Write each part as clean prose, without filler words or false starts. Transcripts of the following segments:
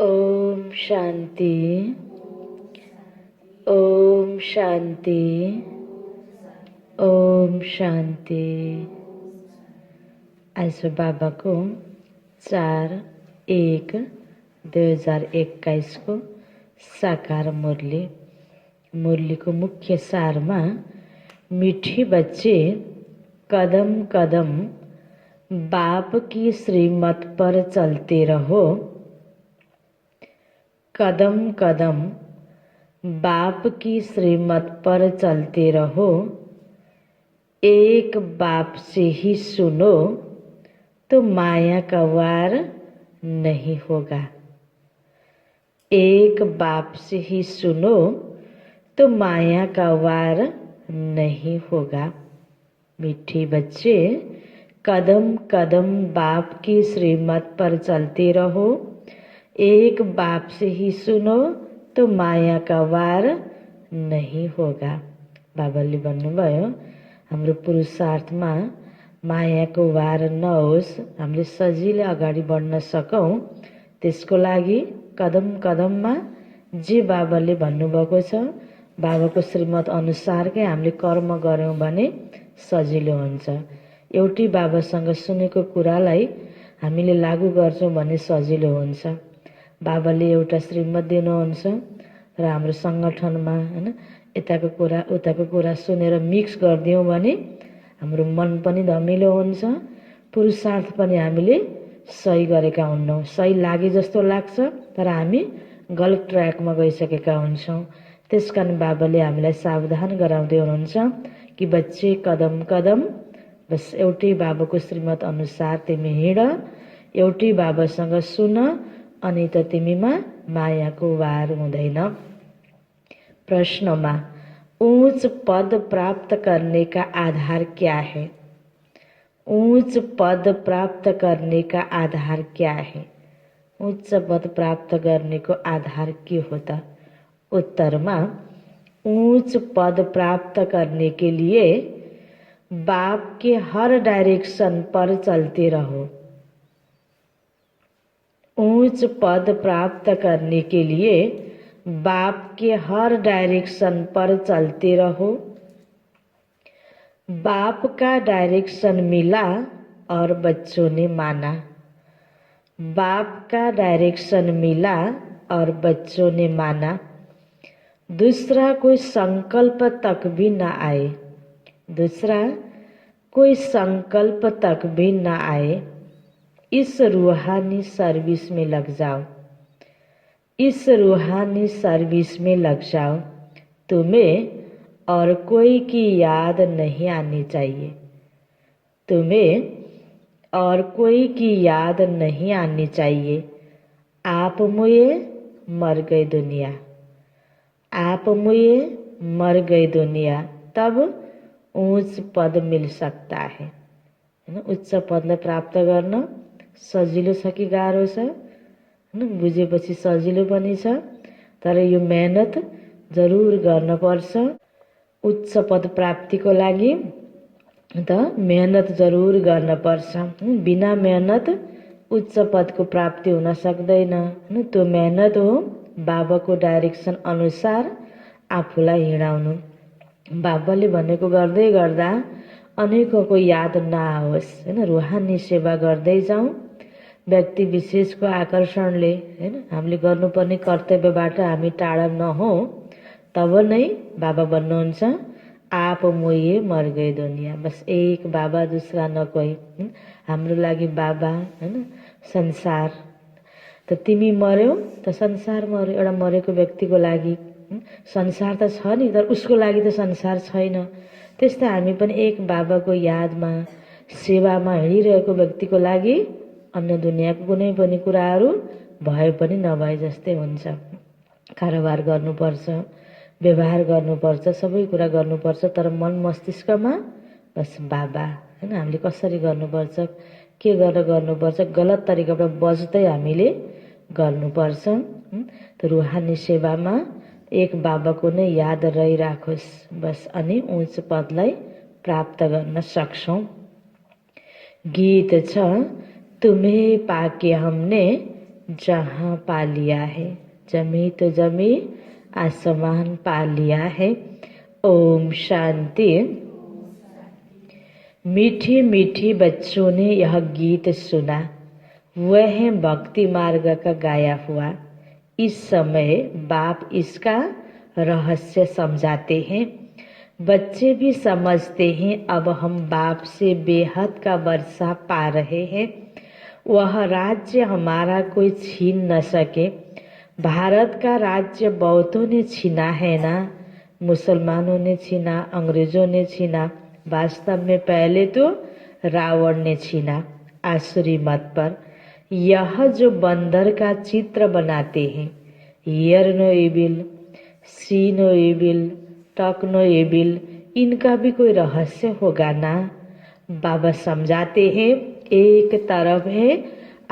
ओम शांति। ओम शांति। ओम शांति। आज बाबाको 4/1/2021 को साकार मुरली। मुरलीको मुख्य सारमा मीठी बच्चे कदम कदम बाप की श्रीमत पर चलते रहो। कदम कदम बाप की श्रीमत पर चलते रहो। एक बाप से ही सुनो तो माया का वार नहीं होगा। एक बाप से ही सुनो तो माया का वार नहीं होगा। मीठे बच्चे कदम कदम बाप की श्रीमत पर चलते रहो। एक बाप से ही सुनो तो माया का वार नहीं होगा। बाबाले भन्नुभयो हाम्रो पुरुषार्थमा मायाको वार नहोस्, हामीले सजिलै अगाडि बढ्न सकौँ, त्यसको लागि कदम कदममा जे बाबाले भन्नुभएको छ बाबाको श्रीमत अनुसारकै हामीले कर्म गऱ्यौँ भने सजिलो हुन्छ। एउटै बाबासँग सुनेको कुरालाई हामीले लागू गर्छौँ भने सजिलो हुन्छ। बाबाले एउटा श्रीमत दिनुहुन्छ र हाम्रो सङ्गठनमा यताको कुरा उताको कुरा सुनेर मिक्स गरिदियौँ भने हाम्रो मन पनि धमिलो हुन्छ, पुरुषार्थ पनि हामीले सही गरेका हुन्नौँ। सही लागे जस्तो लाग्छ तर हामी गलत ट्र्याकमा गइसकेका हुन्छौँ। त्यसकारण बाबाले हामीलाई सावधान गराउँदै हुनुहुन्छ कि बच्चे कदम कदम बस एउटै बाबाको श्रीमत अनुसार तिमी हिँड, एउटै बाबासँग सुन, अनि त तिमीमा मायाको वार हुँदैन। प्रश्नमा ऊंच पद प्राप्त करने का आधार क्या है? ऊंच पद प्राप्त करने का आधार क्या है? उच्च पद प्राप्त करने को आधार के होता? उत्तरमा ऊंच पद प्राप्त करने के लिए बाप के हर डायरेक्शन पर चलते रहो। ऊंच पद प्राप्त करने के लिए बाप के हर डायरेक्शन पर चलते रहो। बाप का डायरेक्शन मिला और बच्चों ने माना। बाप का डायरेक्शन मिला और बच्चों ने माना। दूसरा कोई संकल्प तक भी न आए। दूसरा कोई संकल्प तक भी न आए। इस रूहानी सर्विस में लग जाओ। इस रूहानी सर्विस में लग जाओ। तुम्हें और कोई की याद नहीं आनी चाहिए। तुम्हें और कोई की याद नहीं आनी चाहिए। आप मुए मर गई दुनिया। आप मुए मर गई दुनिया। तब ऊंच पद मिल सकता है। उच्च पदलाई प्राप्त गर्न सजिलो छ कि गाह्रो छ? बुझेपछि सजिलो पनि छ, तर यो मेहनत जरुर गर्नुपर्छ। उच्च पद प्राप्तिको लागि त मेहनत जरुर गर्नुपर्छ। बिना मेहनत उच्च पदको प्राप्ति हुन सक्दैन। त्यो मेहनत हो बाबाको डाइरेक्सन अनुसार आफूलाई हिँडाउनु। बाबाले भनेको गर्दै गर्दा अनेकको याद नआओस्, रुहानी सेवा गर्दै जाउँ। व्यक्ति विशेषको आकर्षणले हामीले गर्नुपर्ने कर्तव्यबाट हामी टाढा नहौँ, तब नै बाबा भन्नुहुन्छ आप मोये मर गए दुनिया। बस एक बाबा, दूसरा न कोही। हाम्रो लागि बाबा, संसार। त तिमी मर्यौ त संसार मर्यो। एउटा मरेको व्यक्तिको लागि संसार त छ नि, तर उसको लागि त संसार छैन। त्यस्तै हामी पनि एक बाबाको यादमा सेवामा हिँडिरहेको व्यक्तिको लागि अन्य दुनियाँको कुनै पनि कुराहरू भए पनि नभए जस्तै हुन्छ। कारोबार गर्नुपर्छ, व्यवहार गर्नुपर्छ, सबै कुरा गर्नुपर्छ, तर मन मस्तिष्कमा बस बाबा। हामीले कसरी गर्नुपर्छ, के गरेर गर्नुपर्छ, गलत तरिकाबाट बच्दै हामीले गर्नुपर्छ। त रुहानी सेवामा एक बाबाको नै याद रहिराखोस् बस, अनि उच्च पदलाई प्राप्त गर्न सक्छौँ। गीत छ तुम्हें पाके हमने जहाँ पा लिया है। जमी तो जमी, आसमान पा लिया है। ओम शांति। मीठी मीठी बच्चों ने यह गीत सुना। वह भक्ति मार्ग का गाया हुआ। इस समय बाप इसका रहस्य समझाते हैं। बच्चे भी समझते हैं अब हम बाप से बेहद का वर्षा पा रहे हैं। वह राज्य हमारा कोई छीन न सके। भारत का राज्य बहुतों ने छीना है ना। मुसलमानों ने छीना, अंग्रेजों ने छीना। वास्तव में पहले तो रावण ने छीना आसुरी मत पर। यह जो बंदर का चित्र बनाते हैं, ear no evil, see no evil, talk no evil, इनका भी कोई रहस्य होगा ना। बाबा समझाते हैं, एक तरफ है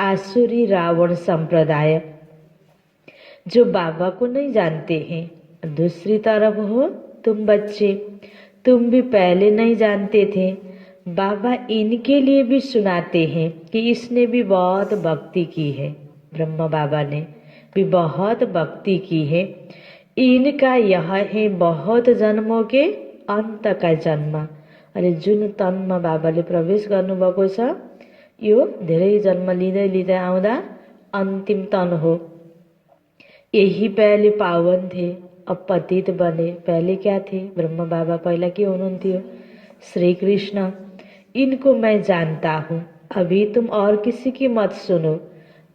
आसुरी रावण संप्रदाय जो बाबा को नहीं जानते हैं। दूसरी तरफ हो तुम बच्चे, तुम भी पहले नहीं जानते थे। बाबा इनके लिए भी सुनाते हैं कि इसने भी बहुत भक्ति की है। ब्रह्मा बाबा ने भी बहुत भक्ति की है। इनका यह है बहुत जन्मों के अंत का जन्म। अनि जुन तनमा बाबाले प्रवेश गर्नुभएको छ यो धेरै जन्म लिँदै लिँदै आउँदा अन्तिम तन हो। यही पहले पावन थे, अब पतित बने। पहले क्या थे? ब्रह्मा बाबा पहिला के हुनुहुन्थ्यो? श्री कृष्ण। इनको मैं जानता हूँ, अभी तुम और किसी की मत सुनो।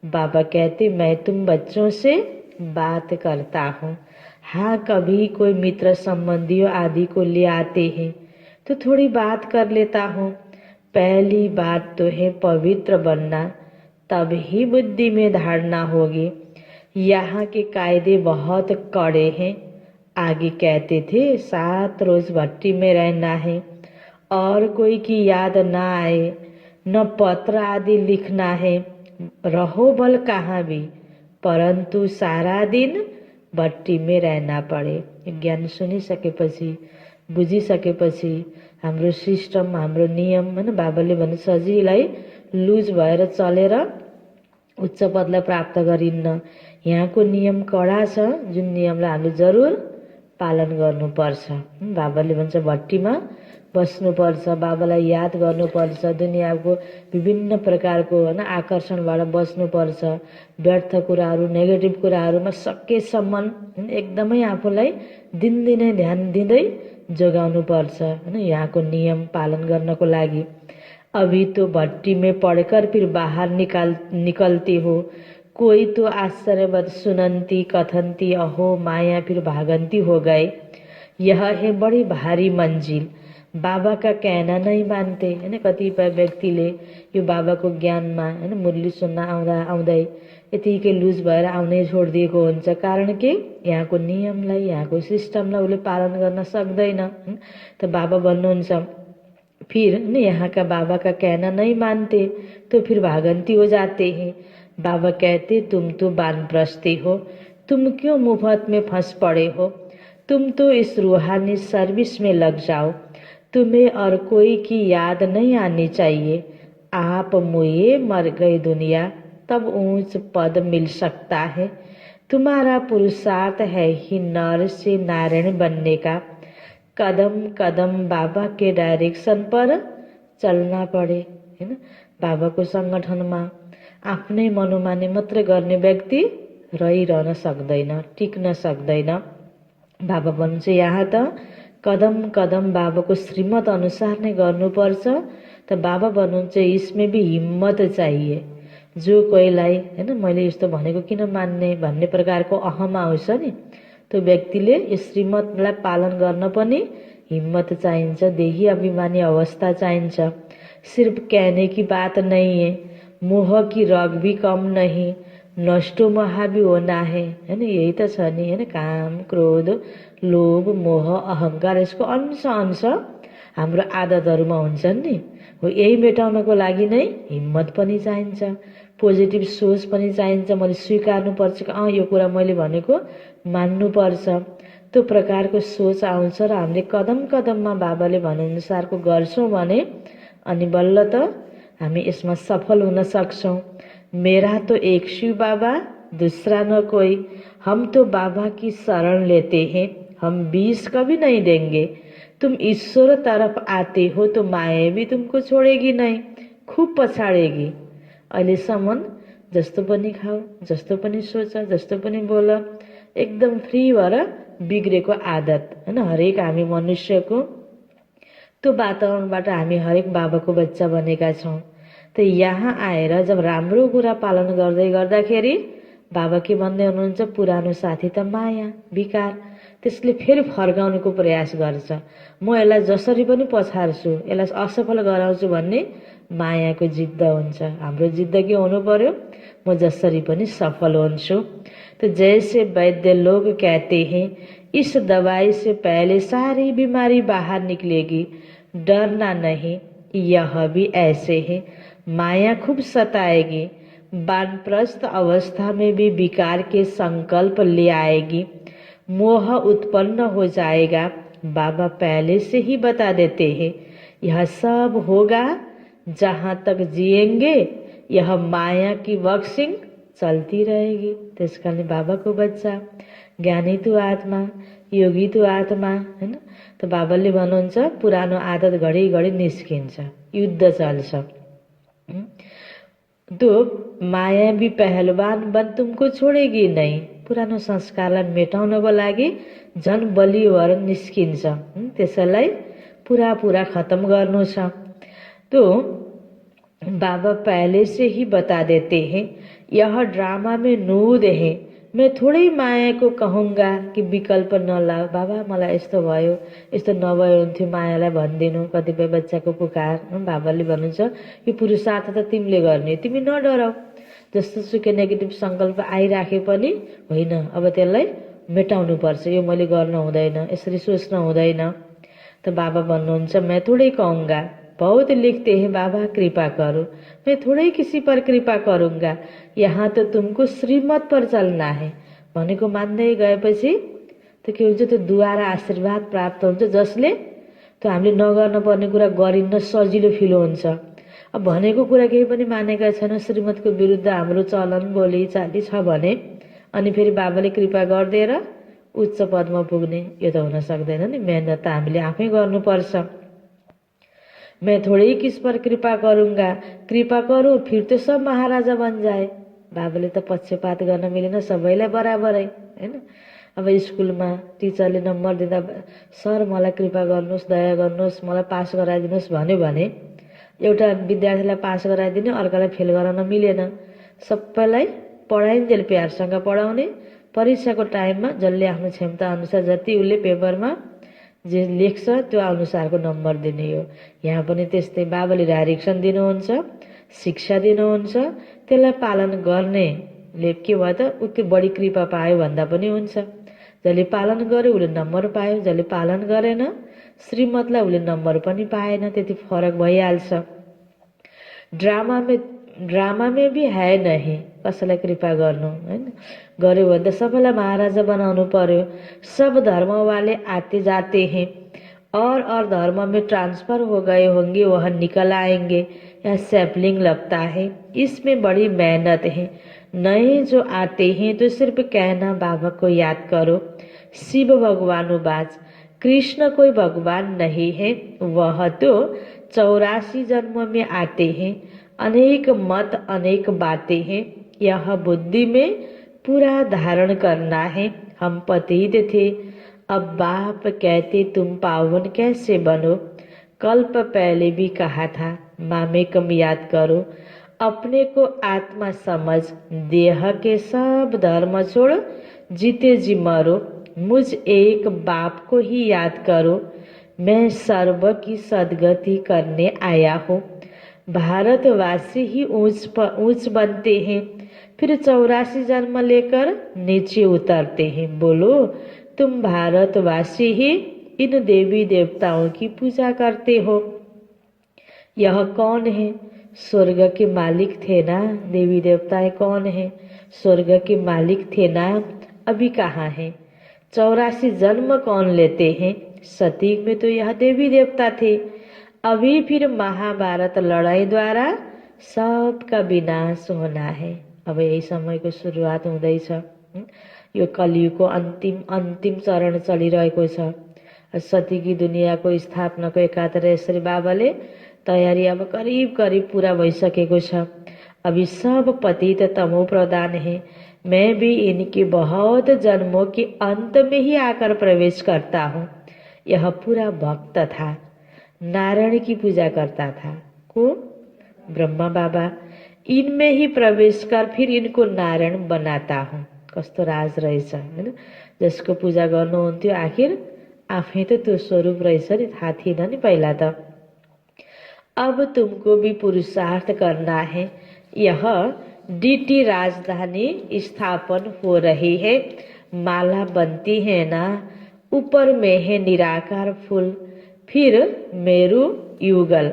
बाबा कहते मैं तुम बच्चों से बात करता हूँ। हाँ, कभी कोई मित्र संबंधियों आदि को ले आते हैं तो थोड़ी बात कर लेता हूँ। पहली बात तो है पवित्र बनना, तब ही बुद्धि में धारणा होगी। यहाँ के कायदे बहुत कड़े हैं। आगे कहते थे 7 रोज भट्टी में रहना है और कोई की याद ना आए, न पत्र आदि लिखना है। रहो भल कहाँ भी, परंतु सारा दिन भट्टी में रहना पड़े। ज्ञान सुनिसकेपछि, बुझिसकेपछि हाम्रो सिस्टम, हाम्रो नियम हैन, बाबाले भने सजिलै लुज भएर चलेर उच्च पदलाई प्राप्त गरिन्न। यहाँको नियम कडा छ, जुन नियमलाई हामीले जरुर पालन गर्नुपर्छ। बाबाले भन्छ भट्टीमा बस्नुपर्छ, बाबालाई याद गर्नुपर्छ, दुनियाँको विभिन्न प्रकारको हैन आकर्षणबाट बस्नुपर्छ। व्यर्थ कुराहरू, नेगेटिभ कुराहरूमा सकेसम्म एकदमै आफूलाई दिनदिनै ध्यान दिँदै जोगाउनुपर्छ हैन यहाँको नियम पालन गर्नको लागि। अभी तो भट्टी में पड़कर फिर बाहर निकलती हो। कोई तो आश्चर्यवत सुनंती कथनती, अहो माया, फिर भागंती हो गए। यह है बड़ी भारी मंजिल। बाबा का कहना नहीं मानते हैन। कतिपय व्यक्तिले यो बाबाको ज्ञानमा हैन मुरली सुन्न आउँदै यतिकै लुज भएर आउनै छोडिदिएको हुन्छ। कारण के? यहाँको नियमलाई, यहाँको सिस्टमलाई उसले पालन गर्न सक्दैन। त बाबा भन्नुहुन्छ फिर न यहाँ का बाबा का कहना नहीं मानते तो फिर भागंती हो जाते हैं। बाबा कहते तुम तो वानप्रस्थी हो, तुम क्यों मुफ्त में फंस पड़े हो? तुम तो इस रूहानी सर्विस में लग जाओ। तुम्हें और कोई की याद नहीं आनी चाहिए। आप मुए मर गए दुनिया, तब ऊंच पद मिल सकता है। तुम्हारा पुरुषार्थ है ही नर से नारायण बनने का। कदम कदम बाबा के डाइरेक्सन पर चल्न पड़े हैन। बाबाको सङ्गठनमा आफ्नै मनोमानी मात्रै गर्ने व्यक्ति रहिरहन सक्दैन, टिक्न सक्दैन। बाबा भन्छ यहाँ त कदम कदम बाबाको श्रीमत अनुसार नै गर्नुपर्छ। त बाबा भन्नुहुन्छ इसमें भी हिम्मत चाहिए। जो कोहीलाई हैन मैले यस्तो भनेको किन मान्ने भन्ने प्रकारको अहम आउँछ नि, त्यो व्यक्तिले यस श्रीमतलाई पालन गर्न पनि हिम्मत चाहिन्छ, देही अभिमानी अवस्था चाहिन्छ। सिर्फ कहने की बात नहीं है, मोह की रग भी कम नहीं, नष्टो महा भी होना है हैन। यही त छ नि हैन, काम, क्रोध, लोभ, मोह, अहंकार, यसको अंश अंश हाम्रो आदतहरूमा हुन्छन् नि। हो यही मेटाउनको लागि नै हिम्मत पनि चाहिन्छ, पोजिटिभ सोच पनि चाहिन्छ। मैले स्वीकार्नुपर्छ कि यो कुरा मैले भनेको मान्नुपर्छ। त्यो प्रकारको सोच आउँछ र हामीले कदम कदममा बाबाले भनेअनुसारको गर्छौँ भने अनि बल्ल त हामी यसमा सफल हुन सक्छौँ। मेरा तो एक शिव बाबा, दूसरा न कोई। हम तो बाबा की शरण लेते हैं, हम विष कभी नहीं देंगे। तुम ईश्वर तरफ आते हो तो माया भी तुमको छोडेगी नहीं, खूब पछाडेगी। अहिलेसम्म जस्तो पनि खाऊ, जस्तो पनि सोच, जस्तो पनि बोल, एकदम फ्री भएर बिग्रेको आदत हैन हरेक हामी मनुष्यको। त्यो वातावरणबाट हामी हरेक बाबाको बच्चा बनेका छौँ। त यहाँ आएर जब राम्रो कुरा पालन गर्दै गर्दाखेरि बाबा के भन्दै हुनुहुन्छ, पुरानो साथी त माया विकार, त्यसले फेरि फर्काउनुको प्रयास गर्छ। म यसलाई जसरी पनि पछार्छु, यसलाई असफल गराउँछु भन्ने मायाको जिद्द हुन्छ। हाम्रो जिद्द के हुनु पर्यो, म जसरी पनि सफल हुन्छु। तो जैसे वैद्य लोग कहते हैं इस दवाई से पहले सारी बीमारी बाहर निकलेगी, डरना नहीं। यह भी ऐसे है, माया खूब सताएगी, वानप्रस्थ अवस्था में भी विकार के संकल्प ले आएगी, मोह उत्पन्न हो जाएगा। बाबा पहले से ही बता देते हैं यह सब होगा जहाँ तक जिएंगे, यह माया की बक्सिंग चलती रहेगी। त्यस कारण बाबाको बच्चा, ज्ञानी तु आत्मा, योगी तु आत्मा हैन। त बाबाले भन्नुहुन्छ पुरानो आदत घडी घडी निस्किन्छ, युद्ध चल्छ। तो माया भी पहलवान बन तुमको छोडेगी नहीं। पुरानो संस्कारलाई मेटाउनको लागि झन बलियो भएर निस्किन्छ, त्यसैलाई पुरा खत्म गर्नु छ। तो बाबा पहले से ही बता देते हैं यह ड्रामा में नूद है। मैं थोड़ै मायाको कहूँगा कि विकल्प नलाऊ। बाबा मलाई यस्तो भयो, यस्तो नभए हुन्थ्यो, मायालाई भनिदिनु कतिपय बच्चाको पुकार। बाबाले भन्नुहुन्छ यो पुरुषार्थ त तिमीले गर्ने, तिमी नडराऊ। जस्तो सुकै नेगेटिभ सङ्कल्प आइराखे पनि होइन, अब त्यसलाई मेटाउनु पर्छ, यो मैले गर्न हुँदैन, यसरी सोच्न हुँदैन। त बाबा भन्नुहुन्छ मैं थोड़ै कहूँगा, बहुत लिखते हैं बाबा कृपा करो, मैं थोड़े किसी पर कृपा करूँगा, यहाँ तो तुमको श्रीमत पर चलना है। भनेको मान्दै गएपछि त के हुन्छ, त्यो द्वारा आशीर्वाद प्राप्त हुन्छ, जसले त्यो हामीले नगर्न पर्ने कुरा गरिन्न सजिलो फिल हुन्छ। अब भनेको कुरा केही पनि मानेका छैनौँ, श्रीमतको विरुद्ध हाम्रो चलन बोली चाली छ भने अनि फेरि बाबाले कृपा गरिदिएर उच्च पदमा पुग्ने, यो त हुन सक्दैन नि। मेहनत त हामीले आफै गर्नुपर्छ। मैं थोड़े किस पर कृपा करूँगा, कृपा करूँ फिर तो सब महाराजा बन जाए। बाबाले त पक्षपात गर्न मिलेन, सबैलाई बराबरै हैन। अब स्कुलमा टिचरले नम्बर दिँदा सर मलाई कृपा गर्नुहोस्, दया गर्नुहोस्, मलाई पास गराइदिनुहोस् भन्यो भने एउटा विद्यार्थीलाई पास गराइदिने, अर्कालाई फेल गराउन मिलेन। सबैलाई पढाइन्जेल प्यारसँग पढाउने, परीक्षाको टाइममा जसले आफ्नो क्षमता अनुसार जति उसले पेपरमा जे लेख्छ त्यो अनुसारको नम्बर दिने हो। यहाँ पनि त्यस्तै बाबाले डाइरेक्सन दिनुहुन्छ, शिक्षा दिनुहुन्छ, त्यसलाई पालन गर्नेले के भयो त उति बढी कृपा पायो भन्दा पनि हुन्छ। जसले पालन गर्यो उसले नम्बर पायो, जसले पालन गरेन श्रीमतलाई उसले नम्बर पनि पाएन, त्यति फरक भइहाल्छ। ड्रामा में भी है नहीं कसैलाई कृपा गर्नु हैन, गर्यो भने त सबैलाई महाराजा बनाउनु पर्यो। सब धर्म वाले आते जाते हैं और धर्म में ट्रांसफर हो गए होंगे, वह निकल आएंगे। यह सैपलिंग लगता है, इसमें बड़ी मेहनत है। नए जो आते हैं तो सिर्फ कहना बाबा को याद करो, शिव भगवानुवाच, कृष्ण कोई भगवान नहीं है, वह तो 84 जन्म में आते हैं। अनेक मत अनेक बातें हैं, यह बुद्धि में पूरा धारण करना है। हम पतित थे, अब बाप कहते तुम पावन कैसे बनो। कल्प पहले भी कहा था मामेकम याद करो, अपने को आत्मा समझ, देह के सब धर्म छोड़, जीते जी मरो। मुझ एक बाप को ही याद करो, मैं सर्व की सदगति करने आया हूँ। भारतवासी ही ऊंच बनते हैं, फिर 84 जन्म लेकर नीचे उतरते हैं। बोलो तुम भारतवासी ही इन देवी देवताओं की पूजा करते हो। यह कौन है? स्वर्ग के मालिक थे ना। देवी देवताएं कौन है? स्वर्ग के मालिक थे ना, अभी कहाँ है? 84 जन्म कौन लेते हैं? सतयुग में तो यह देवी देवता थे, अभी फिर महाभारत लड़ाई द्वारा सबका विनाश होना है। अब यही समयको सुरुवात हुँदैछ। यो कलियुगको अन्तिम चरण चलिरहेको छ। सतीकी दुनियाँको स्थापनाको एकातर यसरी बाबाले तयारी अब करीब करीब पूरा भइसकेको छ। अभी सब पतित तमो प्रदान है। मैं भी इनके बहुत जन्मों के अंत में ही आकर प्रवेश करता हूँ। यह पूरा भक्त था, नारायण की पूजा करता था। को ब्रह्मा बाबा इनमें ही प्रवेश कर फिर इनको नारायण बनाता हूँ। कस्तो राज रहेछ हैन। जसको पूजा गर्नुहुन्थ्यो आखिर आफै त त्यो स्वरूप रहेछ नि, थाहा थिएन नि पहिला त। अब तुमको भी पुरुषार्थ करना है। यह डीटी राजधानी स्थापन हो रही है। माला बनती है ना, ऊपर में है निराकार फूल, फिर मेरु युगल।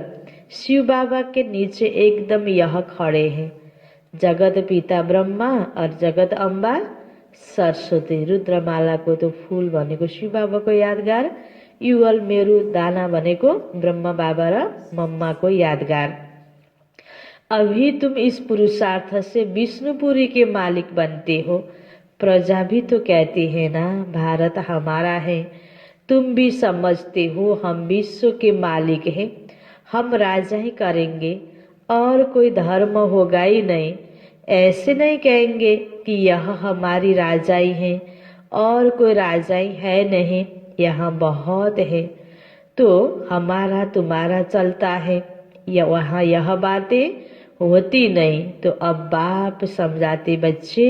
शिव बाबा के नीचे एकदम यह खड़े हैं जगत पिता ब्रह्मा और जगत अम्बा सरस्वती। रुद्रमाला को तो फूल भनेको शिव बाबा को यादगार, युगल मेरु दाना भनेको ब्रह्मा बाबा र मम्मा को यादगार। अभी तुम इस पुरुषार्थ से विष्णुपुरी के मालिक बनते हो। प्रजा भी तो कहती है ना, भारत हमारा है। तुम भी समझते हो हम विश्व के मालिक हैं। हम राजा ही करेंगे और कोई धर्म होगा ही नहीं। ऐसे नहीं कहेंगे कि यह हमारी राजाई है और कोई राजाई है नहीं, यहाँ बहुत है तो हमारा तुम्हारा चलता है। वहाँ यह बातें होती नहीं। तो अब बाप समझाते बच्चे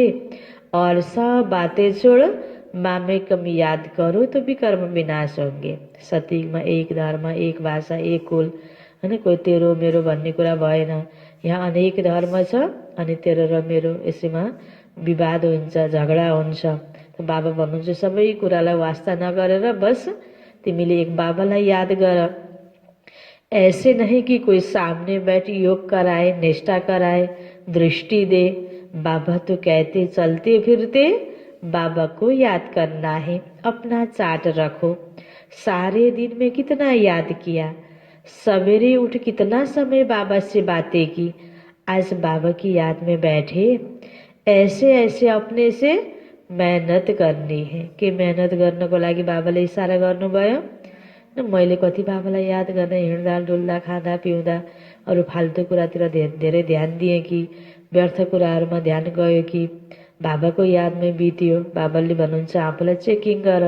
और सब बातें छोड़ मामे कम याद करो तो भी कर्म विनाश होंगे। सतीमा एक धर्म, एक भाषा, एक कुल हैन। कोही तेरो मेरो भन्ने कुरा भएन। यहाँ अनेक धर्म छ अनि तेरो र मेरो यसैमा विवाद हुन्छ, झगडा हुन्छ। तो बाबा भन्नुहुन्छ सबै कुरालाई वास्ता नगरेर बस तिमीले एक बाबालाई याद गर। ऐसे नहीं कि कोई सामने बैठ योग कराए, निष्ठा कराए, दृष्टि दे। बाबा तो कहते चलते फिरते बाबा को याद करना है। अपना चार्ट रखो, सारे दिन में कितना याद किया, सवेरे उठ कितना समय बाबा से बातें की, आज बाबा की याद में बैठे। ऐसे ऐसे अपने से मेहनत करनी है। कि मेहनत गर्नको लागि बाबाले इसारा गर्नुभयो। मैले कति बाबालाई याद गर्दा हिँड्दा डुल्दा खाँदा पिउँदा अरू फाल्तु कुरातिर धेरै ध्यान दिएँ कि व्यर्थ कुराहरूमा ध्यान गयो कि बाबाको यादमै बित्यो। बाबाले भन्नुहुन्छ आफूलाई चेकिङ गर।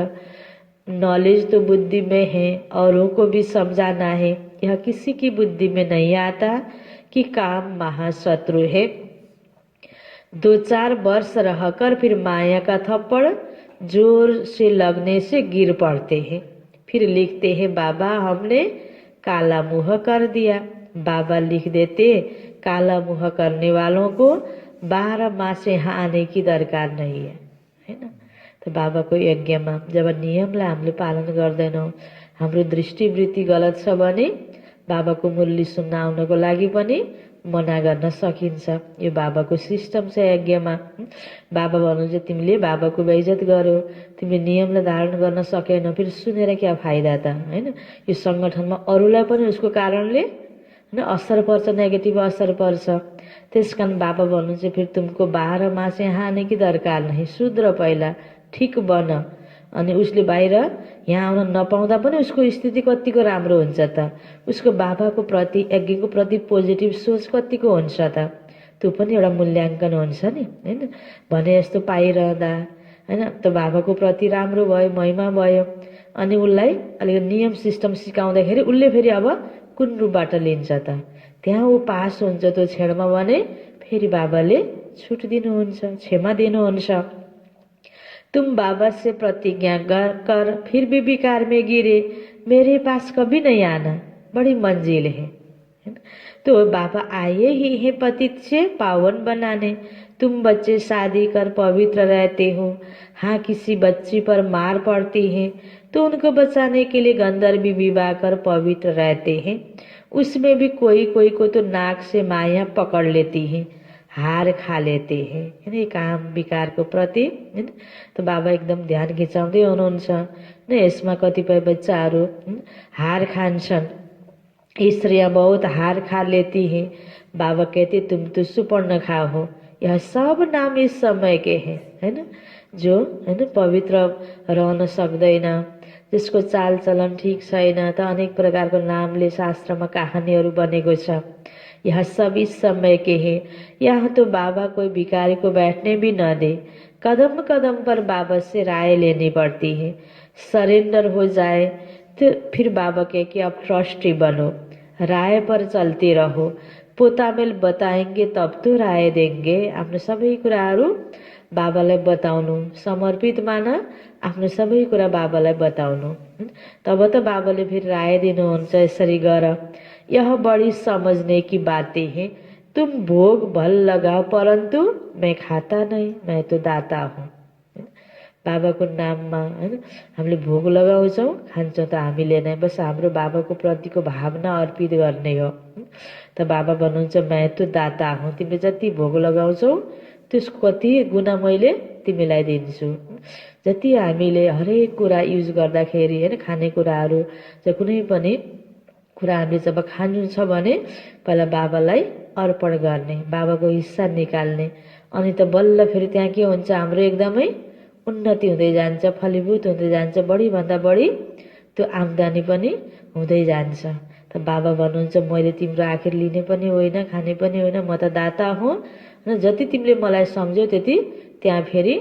नॉलेज तो बुद्धि में है, औरों को भी समझाना है। यह किसी की बुद्धि में नहीं आता कि काम महाशत्रु है। 2-4 वर्ष रहकर फिर माया का थप्पड़ जोर से लगने से गिर पड़ते हैं। फिर लिखते हैं बाबा हमने काला मुँह कर दिया। बाबा लिख देते काला मुँह करने वालों को 12 मास यहाँ आने की दरकार नहीं है ना। तो बाबाको यज्ञमा जब नियमलाई हामीले पालन गर्दैनौँ, हाम्रो दृष्टिवृत्ति गलत छ भने बाबाको मुरली सुन्न आउनको लागि पनि मना गर्न सकिन्छ। यो बाबाको सिस्टम छ यज्ञमा। बाबा भन्नुहुन्छ तिमीले बाबाको बेइज्जत गर्यो, तिमीले नियमलाई धारण गर्न सकेनौ, फिर सुनेर क्या फाइदा त हैन। यो संगठनमा अरूलाई पनि उसको कारणले हैन असर पर्छ, नेगेटिभ असर पर्छ। त्यसकारण बाबा भन्नुहुन्छ फिर तुमको 12 मास यहाँ आने की दरकार नहीं, सुध्र पहिला, ठीक बन। अनि उसले बाहिर यहाँ आउन नपाउँदा पनि उसको स्थिति कतिको राम्रो हुन्छ त। उसको बाबाको प्रति यज्ञको प्रति पोजिटिभ सोच कतिको हुन्छ त। त्यो पनि एउटा मूल्याङ्कन हुन्छ नि हैन। भने जस्तो पाइरहँदा हैन त बाबाको प्रति राम्रो भयो, महिमा भयो। अनि उसलाई अलिकति नियम सिस्टम सिकाउँदाखेरि उसले फेरि अब कुन रूपबाट लिन्छ त। त्यहाँ ऊ पास हुन्छ त्यो क्षणमा भने फेरि बाबाले छुट दिनुहुन्छ, क्षमा दिनुहुन्छ। तुम बाबा से प्रतिज्ञा कर फिर भी विकार में गिरे, मेरे पास कभी नहीं आना, बड़ी मंजिल है। तो बाबा आए ही हैं पतित से पावन बनाने। तुम बच्चे शादी कर पवित्र रहते हो। हाँ किसी बच्ची पर मार पड़ती है तो उनको बचाने के लिए गंधर्वी विवाह कर पवित्र रहते हैं। उसमें भी कोई कोई को तो नाक से माया पकड़ लेती है, हार खा लेते हैं हैन। काम विकारको प्रति हैन। तो बाबा एकदम ध्यान खिचाउँदै हुनुहुन्छ न। यसमा कतिपय बच्चाहरू हार खान्छन्। स्त्रियाँ बहुत हार खा लेती हैं, बाबा कहते तुम तो सुपर्णखा हो, यह सब नाम इस समय के हैं, है ना। जो है ना पवित्र रहन सक्दैन, जिसको चाल चलन ठीक छैन, त अनेक प्रकारको नामले शास्त्रमा कहानीहरू बनेको छ। यह सब इस समय के हैं। यहाँ तो बाबा कोई भिखारी को बैठने भी न दे, कदम कदम पर बाबा से राय लेनी पड़ती है। सरेंडर हो जाए तो फिर बाबा कहे कि अब ट्रस्टी बनो, राय पर चलते रहो, पोतामेल बताएंगे तब तो राय देंगे। आफ्नो सबै कुराहरू बाबालाई बताउनु, समर्पित मान आफ्नो सबै कुरा बाबालाई बताउनु, तब त बाबाले फिर राय दिनुहुन्छ, यसरी गर, यह बड़ी समझने की बातें हैं, तुम भोग भल लगाओ परंतु मैं खाता नहीं, मैं तो दाता हूँ। बाबाको नाममा हैन हामीले भोग लगाउँछौँ, खान्छौँ त हामीले नै, बस हाम्रो बाबाको प्रतिको भावना अर्पित गर्ने हो। त बाबा भन्नुहुन्छ मैं तो दाता हूँ, तिमीले जति भोग लगाउँछौ त्यसको कति गुना मैले तिमीलाई दिन्छु। जति हामीले हरेक कुरा युज गर्दाखेरि हैन, खानेकुराहरू चाहिँ कुनै पनि कुरा हामीले जब खानुहुन्छ भने पहिला बाबालाई अर्पण गर्ने, बाबाको हिस्सा निकाल्ने, अनि त बल्ल फेरि त्यहाँ के हुन्छ, हाम्रो एकदमै उन्नति हुँदै जान्छ, फलीभूत हुँदै जान्छ, बढीभन्दा बढी त्यो आम्दानी पनि हुँदै जान्छ। त बाबा भन्नुहुन्छ मैले तिम्रो आखिर लिने पनि होइन, खाने पनि होइन, म त दाता हुँ, र जति तिमीले मलाई सम्झ्यौ त्यति त्यहाँ फेरि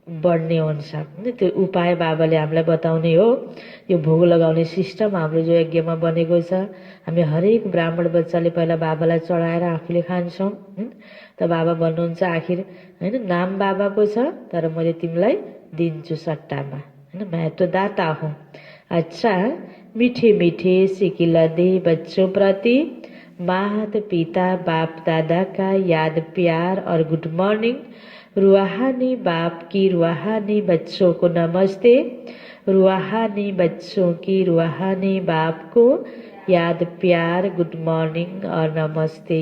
बढ्ने हुन्छ। त्यो उपाय बाबाले हामीलाई बताउने हो। यो भोग लगाउने सिस्टम हाम्रो जो यज्ञमा बनेको छ, हामी हरेक ब्राह्मण बच्चाले पहिला बाबालाई चढाएर आफूले खान्छौँ। त बाबा भन्नुहुन्छ आखिर हैन नाम बाबाको छ, तर मैले तिमीलाई दिन्छु सट्टामा, हैन, मैं तो दाता हूँ। अच्छा, मीठे मीठे सिकिला दे बच्चों प्रति माता पिता बाप दादा का याद प्यार और गुड मॉर्निंग। रूहानी बाप की रूहानी बच्चों को नमस्ते, रूहानी बच्चों की रूहानी बाप को याद प्यार गुड मॉर्निंग और नमस्ते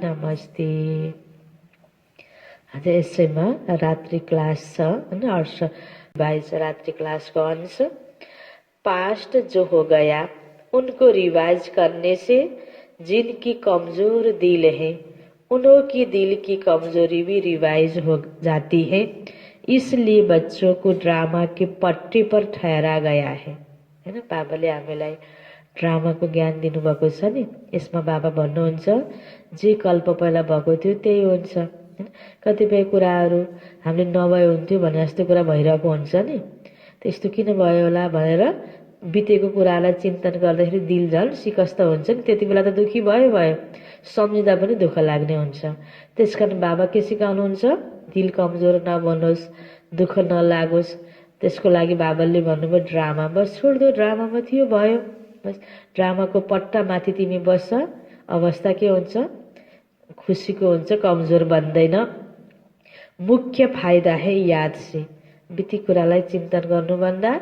नमस्ते। आज यसैमा रात्रि क्लास छ हैन, 28 रात्रि क्लास को अंश। पास्ट जो हो गया उनको रिवाइज करने से जिनकी कमजोर दिल है उन्हों की दिल की कमजोरी भी रिवाइज हो जाती है, इसलिए बच्चों को ड्रामा के पट्टी पर ठहरा गया है ना। बाबाले हामीलाई ड्रामाको ज्ञान दिनुभएको छ नि, यसमा बाबा भन्नुहुन्छ जे कल्प पहिला भएको थियो त्यही हुन्छ। कतिपय कुराहरू हामीले नभए हुन्थ्यो भने जस्तो कुरा भइरहेको हुन्छ नि, त्यस्तो किन भयो होला भनेर बितेको कुरालाई चिन्तन गर्दाखेरि दिल झन् सिकस्त हुन्छ नि, त्यति बेला त दुखी भयो, सम्झिँदा पनि दुःख लाग्ने हुन्छ। त्यसकारण बाबा के सिकाउनुहुन्छ, दिल कमजोर नबनोस्, दुःख नलागोस्, त्यसको लागि बाबाले भन्नुभयो ड्रामा बस छोड दो, ड्रामामा थियो भयो, बस ड्रामाको पट्टा माथि तिमी बस्छ, अवस्था के हुन्छ, खुसीको हुन्छ, कमजोर बन्दैन। मुख्य फाइदा है याद से, बितेको कुरालाई चिन्तन गर्नुभन्दा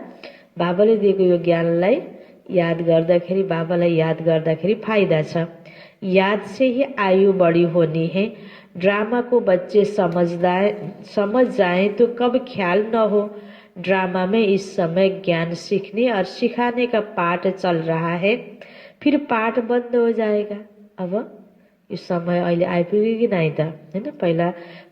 बाबाले दिएको यो ज्ञानलाई याद गर्दाखेरि, बाबालाई याद गर्दाखेरि फाइदा छ। याद से ही आयु बड़ी होनी है। ड्रामा को बच्चे समझ जाएं तो कब ख्याल न हो, ड्रामा में इस समय ज्ञान सीखने और सिखाने का पाठ चल रहा है, फिर पाठ बंद हो जाएगा। अब यो समय अहिले आइपुग्यो कि नै त हैन। पहिला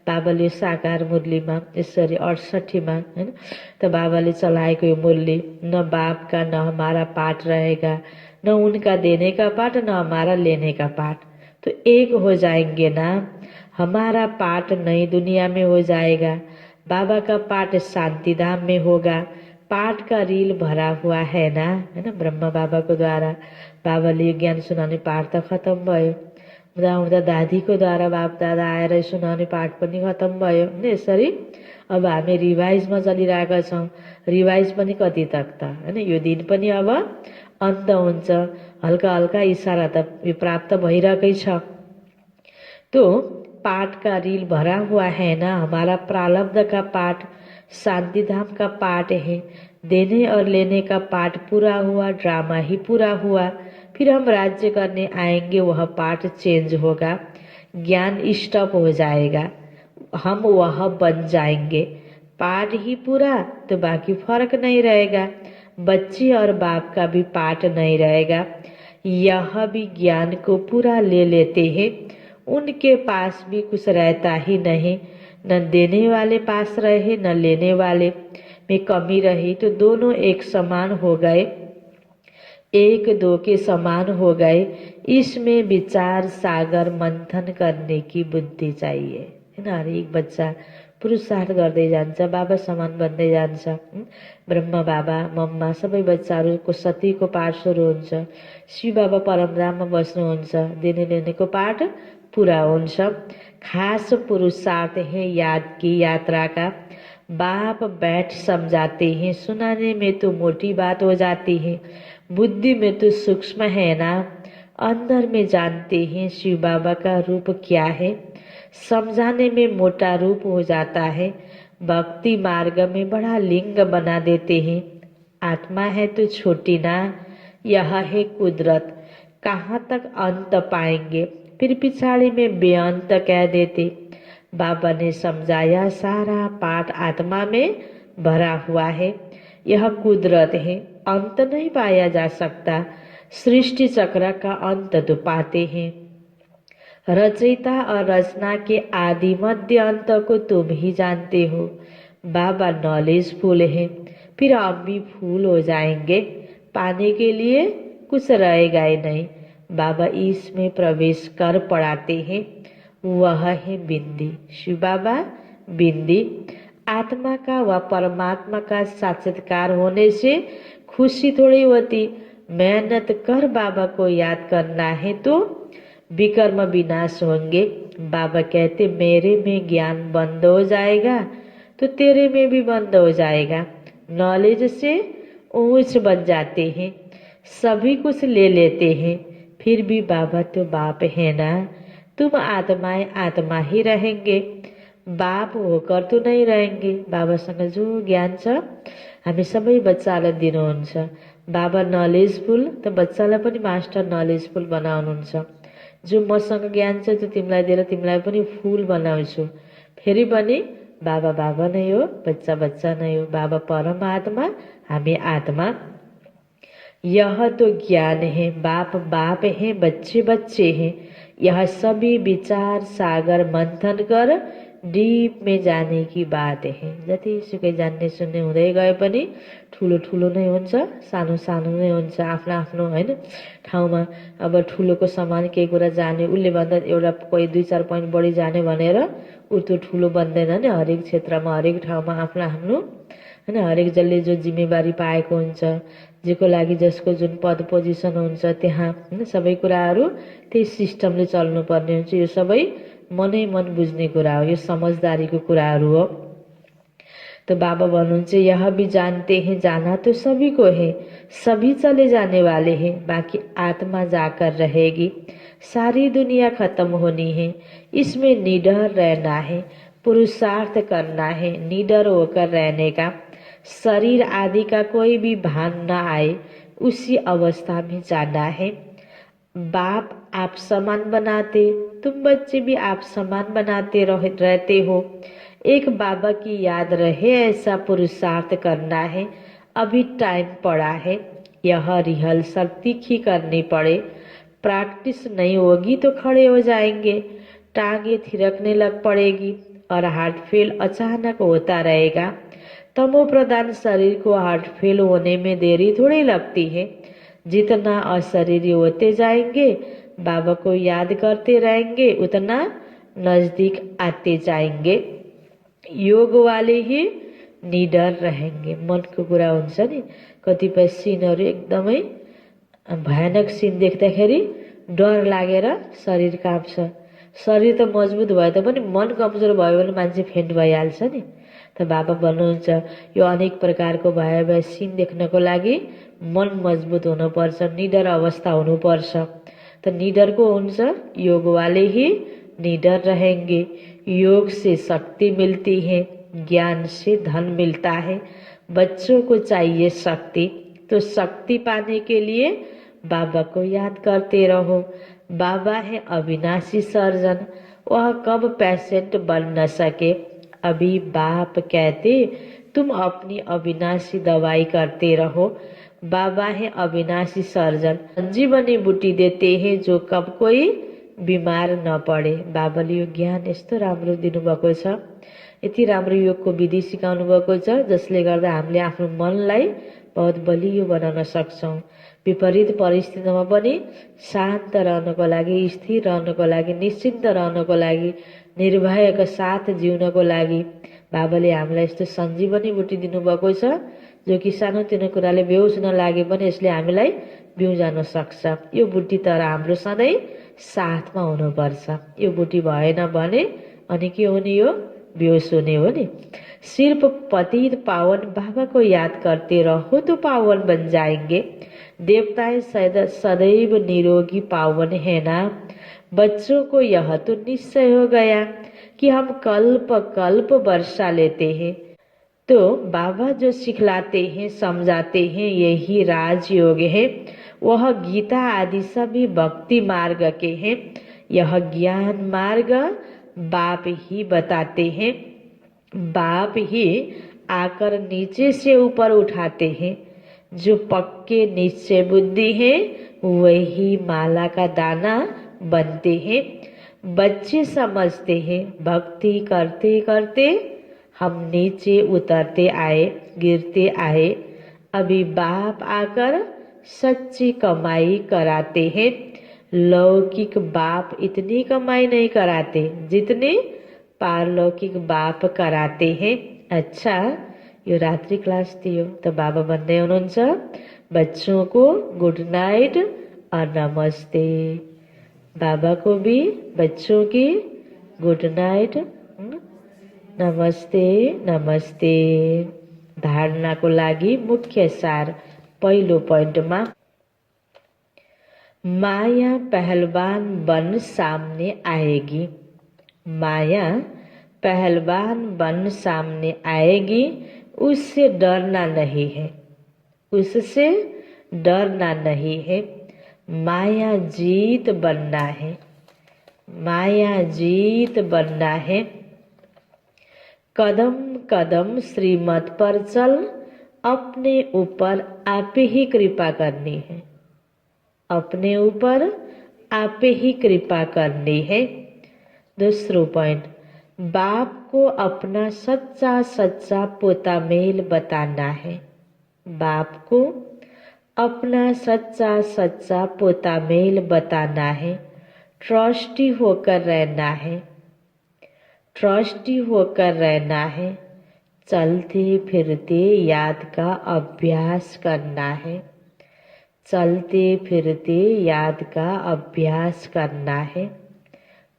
बाबाले साकार मुरलीमा यसरी 68 में हैन, तो बाबाले चलाएको यो मुरली, न बाप का न हमारा पाठ रहेगा, न उनका देने का पाठ न हमारा लेने का पाठ, तो एक हो जाएंगे ना। हमारा पाठ नई दुनिया में हो जाएगा, बाबा का पाठ शांति धाम में होगा। पाठ का रील भरा हुआ है ना, है ना। ब्रह्मा बाबा को द्वारा बाबाले ज्ञान सुनाउने पाठ त खत्म भयो, हुँदा दादीको द्वारा बाप दादा आएर सुनाउने पाठ पनि खत्म भयो। यसरी अब हामी रिभाइजमा चलिरहेका छौँ। रिभाइज पनि कति तक त हैन, यो दिन पनि अब अन्त हुन्छ। हल्का हल्का इशारा त यो प्राप्त भइरहेकै छ। तो पाठ का रील भरा हुआ है ना, हमारा प्रारब्ध का पाठ शांति धाम का पाठ है। देने और लेने का पाठ पूरा हुआ, ड्रामा ही पूरा हुआ, फिर हम राज्य करने आएंगे, वह पाठ चेंज होगा, ज्ञान स्टॉप हो जाएगा, हम वह बन जाएंगे। पाठ ही पूरा तो बाकी फर्क नहीं रहेगा, बच्चे और बाप का भी पाठ नहीं रहेगा। यह भी ज्ञान को पूरा ले लेते हैं, उनके पास भी कुछ रहता ही नहीं, न देने वाले पास रहे न लेने वाले में कमी रही, तो दोनों एक समान हो गए, एक दो के समान हो गए। इसमें विचार सागर मंथन करने की बुद्धि चाहिए, हैन। हरेक बच्चा पुरुषार्थ गर्दै जान्छ, बाबा समान बन्दै जान्छ। ब्रह्म बाबा मम्मा सबै बच्चाहरूको सतीको पाठ सुरु हुन्छ, शिव बाबा परमधाममा बस्नुहुन्छ, देने लेनेको पाठ पूरा हुन्छ। खास पुरुषार्थ है याद की यात्रा का, बाप बैठ समझाते हैं, सुनाने में तो मोटी बात हो जाती है, बुद्धि में तो सूक्ष्म है ना, अंदर में जानते हैं शिव बाबा का रूप क्या है, समझाने में मोटा रूप हो जाता है, भक्ति मार्ग में बड़ा लिंग बना देते हैं। आत्मा है तो छोटी ना, यह है कुदरत, कहाँ तक अंत पाएंगे, फिर पिछाड़ी में बेअंत कह देते। बाबा ने समझाया सारा पाठ आत्मा में भरा हुआ है, यह कुदरत है, अंत नहीं पाया जा सकता। सृष्टि चक्र का अंत तो पाते हैं, रचयिता और रचना के आदि मध्य अंत को तुम ही जानते हो। बाबा नॉलेज फुल है, फिर अब भी फूल हो जाएंगे, पाने के लिए कुछ रहेगा ही नहीं। बाबा इसमें प्रवेश कर पढ़ाते हैं, वह है बिंदी। शिव बाबा बिंदी। आत्मा का व परमात्मा का साक्षात्कार होने से खुशी थोड़ी होती, मेहनत कर बाबा को याद करना है तो विकर्म विनाश होंगे। बाबा कहते मेरे में ज्ञान बंद हो जाएगा तो तेरे में भी बंद हो जाएगा। नॉलेज से ऊंच बन जाते हैं, सभी कुछ ले लेते हैं, फिर भी बाबा तो बाप है ना, तुम आत्माएं आत्मा ही रहेंगे, बाप होकर तो नहीं रहेंगे। बाबासँग जो ज्ञान छ हामी सबै बच्चालाई दिनुहुन्छ। बाबा नलेजफुल त बच्चालाई पनि मास्टर नलेजफुल बनाउनुहुन्छ। जो मसँग ज्ञान छ त्यो तिमीलाई दिएर तिमीलाई पनि फुल बनाउँछु। फेरि पनि बाबा बाबा नै हो, बच्चा बच्चा नै हो। बाबा परमात्मा, हामी आत्मा। यह तो ज्ञान है, बाप बाप है, बच्चे बच्चे हैं। यह सभी विचार सागर मंथन कर डीप में जाने की बात है। जतिसुकै जान्ने सुन्ने हुँदै गए पनि ठुलो ठुलो नै हुन्छ, सानो सानो नै हुन्छ, आफ्नो आफ्नो हैन ठाउँमा। अब ठुलोको समान केही कुरा जाने, उसले भन्दा एउटा कोही 2-4 पोइन्ट बढी जाने भनेर ऊ त्यो ठुलो बन्दैन नि। हरेक क्षेत्रमा हरेक ठाउँमा आफ्नो आफ्नो हैन, हरेक जसले जो जिम्मेवारी पाएको हुन्छ, जेको लागि जसको जुन पद पोजिसन हुन्छ त्यहाँ हैन, सबै कुराहरू त्यही सिस्टमले चल्नुपर्ने हुन्छ। यो सबै मनै मन बुझ्ने कुरा हो, यो समझदारीको कुराहरू हो। तो बाबा भन्नुहुन्छ यह भी जानते हैं जाना तो सभी को है, सभी चले जाने वाले हैं, बाकी आत्मा जाकर रहेगी। सारी दुनिया खत्म होनी है, इसमें निडर रहना है, पुरुषार्थ करना है, निडर होकर रहने का। शरीर आदि का कोई भी भान न आए, उसी अवस्था में जाना है। बाप आप समान बनाते, तुम बच्चे भी आप समान बनाते रहते हो। एक बाबा की याद रहे ऐसा पुरुषार्थ करना है। अभी टाइम पड़ा है, यह रिहर्सल तीखी करनी पड़े। प्रैक्टिस नहीं होगी तो खड़े हो जाएंगे, टांगे थिरकने लग पड़ेगी और हार्ट फेल अचानक होता रहेगा। तमो प्रधान शरीर को हार्ट फेल होने में देरी थोड़ी लगती है। जितना अशरीरी होते जाएंगे, बाबा को याद करते रहेंगे, उतना नजदीक आते जाएंगे। योग वाले ही निडर रहेंगे। मनको कुरा हुन्छ नि, कतिपय सिनहरू एकदमै भयानक सिन देख्दाखेरि डर लागेर शरीर काँप्छ। शरीर त मजबुत भए तापनि मन कमजोर भयो भने मान्छे फेन्ट भइहाल्छ नि। त बाबा भन्नुहुन्छ यो अनेक प्रकारको भयावह सिन देख्नको लागि मन मजबुत हुनुपर्छ, निडर अवस्था हुनुपर्छ। त निडर को हुन्छ, योग वाले ही निडर रहेंगे। योग से शक्ति मिलती है, ज्ञान से धन मिलता है। बच्चों को चाहिए शक्ति, तो शक्ति पाने के लिए बाबा को याद करते रहो। बाबा है अविनाशी सर्जन, वह कब पेशेंट बन न सके। अभी बाप कहते तुम अपनी अविनाशी दवाई करते रहो। बाबा है अविनाशी सर्जन, संजीवनी बूटी देते हैं जो कब कोई बिमार नपरे। बाबाले यो ज्ञान यस्तो राम्रो दिनुभएको छ, यति राम्रो योगको विधि सिकाउनु भएको छ जसले गर्दा हामीले आफ्नो मनलाई बहुत बलियो बनाउन सक्छौँ। विपरीत परिस्थितिमा पनि शान्त रहनको लागि, स्थिर रहनको लागि, निश्चिन्त रहनको लागि, निर्भयका साथ जिउनको लागि बाबाले हामीलाई यस्तो सञ्जीवनी बुटी दिनुभएको छ, जो कि सानोतिनो कुराले बेहोस नलागे पनि यसले हामीलाई बिउजान सक्छ। यो बुटी तर हाम्रो सधैँ साथमा हुनुपर्छ। यो बुटी भएन भने अनि के हुने, यो बेहोस हुने हो नि। सिर्फ पतित पावन बाबा को याद करते रहो तो पावन बन जाएंगे। देवताएं सदैव निरोगी पावन है ना। बच्चों को यह तो निश्चय हो गया कि हम कल्प कल्प वर्षा लेते हैं। तो बाबा जो सिखलाते हैं, समझाते हैं, यही राजयोग है। वह गीता आदि सभी भक्ति मार्ग के हैं। यह ज्ञान मार्ग बाप ही बताते हैं। बाप ही आकर नीचे से ऊपर उठाते हैं। जो पक्के निश्चय बुद्धि है वही माला का दाना बनते हैं। बच्चे समझते हैं भक्ति करते करते हम नीचे उतरते आए, गिरते आए। अभी बाप आकर सच्ची कमाई कराते हैं। लौकिक बाप इतनी कमाई नहीं कराते जितने पारलौकिक बाप कराते हैं। अच्छा, यो रात्रि क्लास थियो तो बाबा भन्दै हुनुहुन्छ बच्चों को गुड नाइट और नमस्ते। बाबा को भी बच्चों की गुड नाइट, नमस्ते नमस्ते। धारणाको लागि मुख्य सार पहिलो पोइन्टमा, माया पहलवान बन सामने आएगी। माया पहलवान बन सामने आएगी, उससे डरना नहीं है, उससे डरना नहीं है। माया जीत बनना है, माया जीत बनना है। कदम कदम श्रीमत पर चल, अपने ऊपर आप ही कृपा करनी है, अपने ऊपर आप ही कृपा करनी है। दूसरा पॉइंट, बाप को अपना सच्चा सच्चा पोता मेल बताना है। बाप को अपना सच्चा सच्चा पोता मेल बताना है। ट्रस्टी होकर रहना है, ट्रस्टी होकर रहना है। चलते फिरते याद का अभ्यास करना है, चलते फिरते याद का अभ्यास करना है।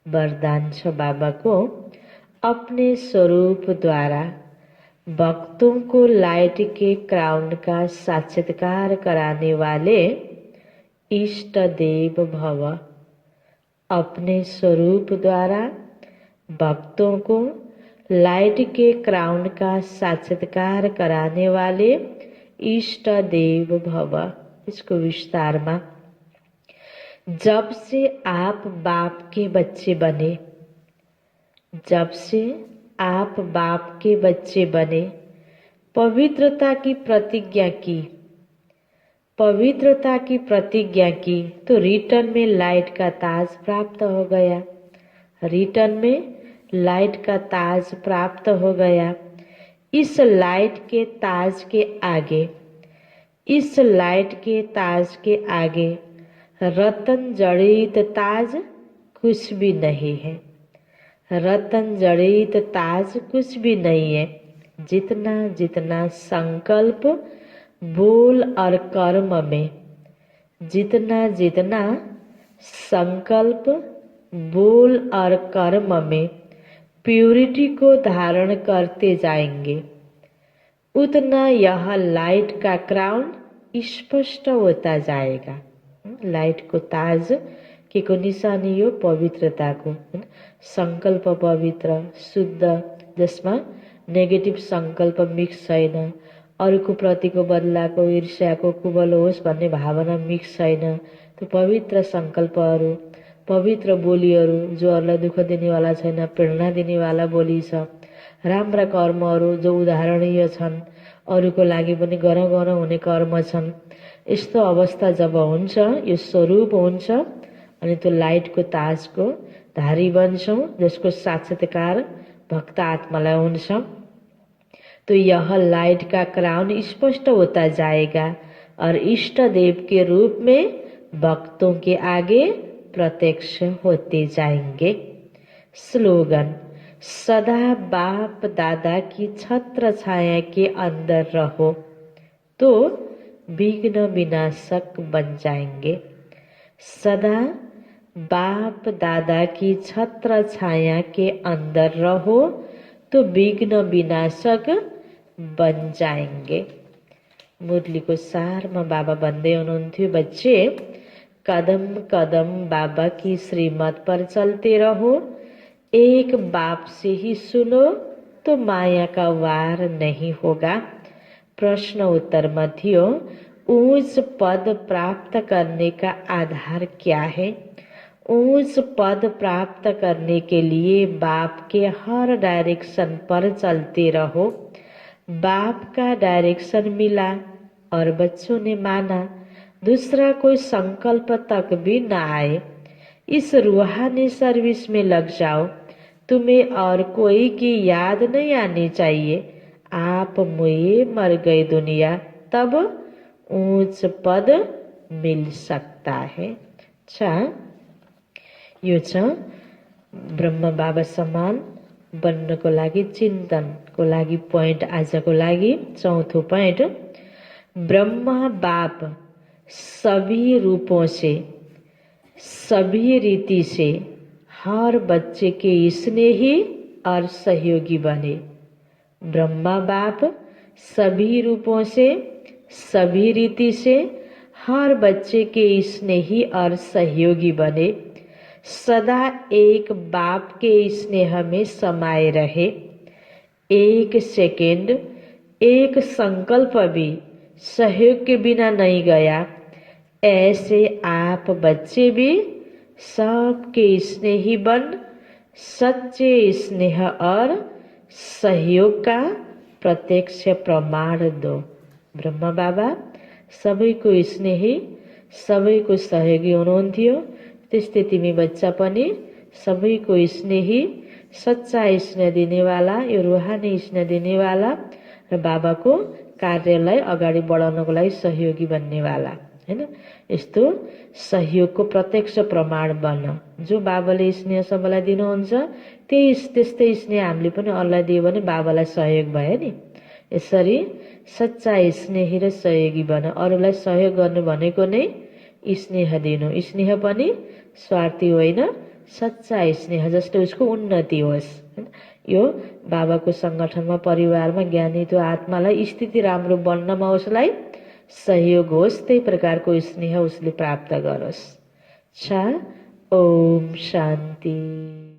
वरदान छ बाबा को अपने स्वरूप द्वारा भक्तों को लाइट के क्राउन का साक्षात्कार कराने वाले इष्ट देव भव। अपने स्वरूप द्वारा भक्तों को लाइट के क्राउन का साक्षात्कार कराने वाले इष्ट देव भव। इसको विस्तार में, जब से आप बाप के बच्चे बने, जब से आप बाप के बच्चे बने, पवित्रता की प्रतिज्ञा की, पवित्रता की प्रतिज्ञा की, तो रिटर्न में लाइट का ताज प्राप्त हो गया, रिटर्न में लाइट का ताज प्राप्त हो गया। इस लाइट के ताज के आगे, इस लाइट के ताज के आगे रतन जड़ित ताज कुछ भी नहीं है, रतन जड़ित ताज कुछ भी नहीं है। जितना जितना संकल्प बोल और कर्म में, जितना जितना संकल्प बोल और कर्म में प्यूरिटी को धारण करते जाएंगे, उतना यह लाइट का क्राउन स्पष्ट होता जाएगा। लाइट को ताज के को निशानी यो पवित्रता को, संकल्प पवित्र शुद्ध, जसमा नेगेटिभ संकल्प मिक्स छैन, अरूको प्रतिको बदलाको ईर्ष्याको कुबल होस् भन्ने भावना मिक्स छैन। त्यो पवित्र संकल्पहरू, पवित्र बोलीहरू जो अरूलाई दुःख दिनेवाला छैन, प्रेरणा दिनेवाला बोली छ। राम्रा कर्महरू जो उदाहरणीय छन्, अरूको लागि पनि गरौँ गरौँ हुने कर्म छन्। यस्तो अवस्था जब हुन्छ, यो स्वरूप हुन्छ, अनि त्यो लाइटको ताजको धारी बन्छौँ, जसको साक्षात्कार भक्त आत्मालाई हुन्छ। तो यह लाइट का क्राउन स्पष्ट होता जाएगा और इष्ट देव के रूप में भक्तों के आगे प्रत्यक्ष होते जाएंगे। स्लोगन: सदा बाप दादा की छत्र छाया के अंदर रहो तो विघ्न विनाशक बन जाएंगे। सदा बाप दादा की छत्र छाया के अंदर रहो तो विघ्न विनाशक बन जाएंगे। मुरलीको सारमा बाबा भन्दै हुनुहुन्थ्यो, बच्चे कदम कदम बाबा की श्रीमत पर चलते रहो, एक बाप से ही सुनो तो माया का वार नहीं होगा। प्रश्न उत्तर में थियो, ऊंच पद प्राप्त करने का आधार क्या है? ऊंच पद प्राप्त करने के लिए बाप के हर डायरेक्शन पर चलते रहो। बाप का डायरेक्शन मिला और बच्चों ने माना, दूसरा कोई संकल्प तक भी न आए। इस रूहानी सर्विस में लग जाओ, तुम्हें और कोई की याद नहीं आनी चाहिए। आप मुए मर गए दुनिया, तब ऊंच पद मिल सकता है। अच्छा, यो छ ब्रह्म बाबा समान बन्नको लागि चिन्तनको लागि पोइन्ट। आजको लागि चौथो पोइन्ट, ब्रह्म बाप सभी रूपों से, सभी रीति से हर बच्चे के स्नेही और सहयोगी बने। ब्रह्मा बाप सभी रूपों से, सभी रीति से हर बच्चे के स्नेही और सहयोगी बने। सदा एक बाप के स्नेह में समाये रहे। एक सेकेंड, एक संकल्प भी सहयोग के बिना नहीं गया। ऐसे आप बच्चे भी सबके स्नेही बन सच्चे स्नेह और सहयोग का प्रत्यक्ष प्रमाण दो। ब्रह्मा बाबा सबैको स्नेही, सबैको सहयोगी हुनुहुन्थ्यो। त्यस्तै तिमी बच्चा पनि सबैको स्नेही, सच्चा स्नेह दिनेवाला, यो रूहानी स्नेह दिनेवाला र बाबाको कार्यलाई अगाडि बढाउनको लागि सहयोगी बन्नेवाला, हैन? यस्तो सहयोगको प्रत्यक्ष प्रमाण बन। जो बाबाले स्नेह सबैलाई दिनुहुन्छ, त्यस्तै स्नेह हामीले पनि अरूलाई दियो भने बाबालाई सहयोग भयो नि। यसरी सच्चा स्नेही र सहयोगी बन। अरूलाई सहयोग गर्नु भनेको नै स्नेह दिनु। स्नेह पनि स्वार्थी होइन, सच्चा स्नेह, जसले उसको उन्नति होस्। यो बाबाको सङ्गठनमा, परिवारमा ज्ञानी त्यो आत्मालाई स्थिति राम्रो बन्नमा उसलाई सहयोग होस्, त्यही प्रकारको स्नेह उसले प्राप्त गरोस्। ओम शान्ति।